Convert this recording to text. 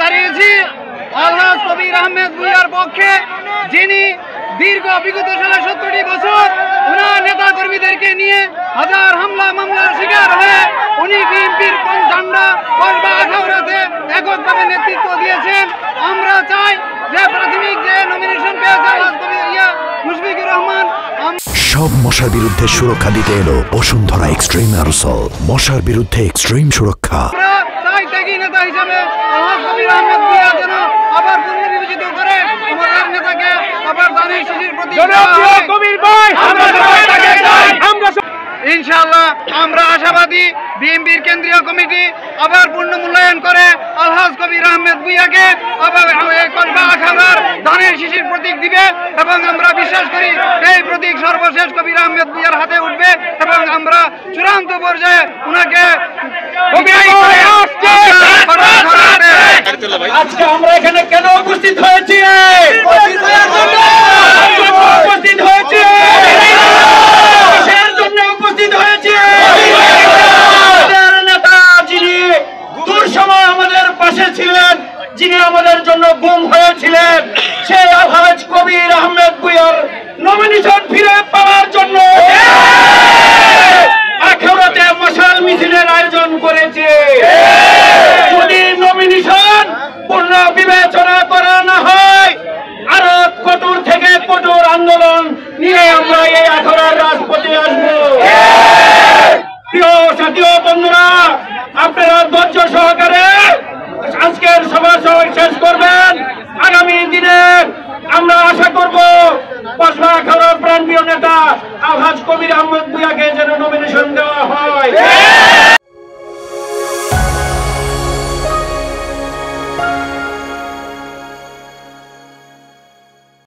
দাঁড়িয়েছি আলহাজ কবির আহমেদ ভূঁইয়ার পক্ষে, যিনি দীর্ঘ বিগত 70টি বছর ওনার নেতা কর্মীদেরকে নিয়ে হাজার হামলা মামলার শিকার হয়ে উনি বিএনপির ঝান্ডা কসবা আখাউড়াতে এককভাবে নেতৃত্ব দিয়েছেন। আমরা চাই যে প্রাথমিক যে নমিনেশন পেয়েছে আলহাজ কবির মুশফিকুর রহমান, সব মশার বিরুদ্ধে সুরক্ষা দিতে এলো বসুন্ধরা এক্সট্রিম অ্যারোসল, মশার বিরুদ্ধে এক্সট্রিম সুরক্ষা। আমরা চাই ত্যাগী নেতা হিসেবে আলহাজ কবির আহমেদ ভূঁইয়া যেন আবার পুনর্বিবেচিত করে আমাদের নেতাকে আবার দানের শিশির প্রতীক ইনশাআল্লাহ। আমরা আশাবাদী বিএনপির কেন্দ্রীয় কমিটি আবার পূর্ণ মূল্যায়ন করে আলহাজ কবির আহমেদ ভূঁইয়াকে আবার কসবা আখাউড়ার ধানের শিশির প্রতীক দিবে এবং আমরা বিশ্বাস করি এই প্রতীক সর্বশেষ কবির আহমেদ ভূঁইয়ার হাতে উঠবে এবং আমরা চূড়ান্ত পর্যায়ে উনাকে আজকে আমরা এখানে কেন উপস্থিত হয়েছি? যিনি আমাদের জন্য গুম হয়েছিলেন, সেই আলহাজ কবির আহমেদ ভূঁইয়ার নমিনেশন ফিরে পাওয়ার জন্য আখাউড়াতে মশাল মিছিলের আয়োজন করেছে। যদি নমিনেশন পূর্ণ বিবেচনা করা না হয়, আরো কঠোর থেকে কঠোর আন্দোলন নিয়ে আমরা এই আখাউড়ার রাজপথে আসবো। প্রিয় সাথী ও বন্ধুরা, আপনারা ধৈর্য সহকারে আজকের সভা শেষ করবেন। আগামী দিনে আমরা আশা করব কসবা আখাউড়ার প্রাণপ্রিয় নেতা আলহাজ কবির আহমেদ ভূঁইয়াকে যেন নমিনেশন দেওয়া হয়।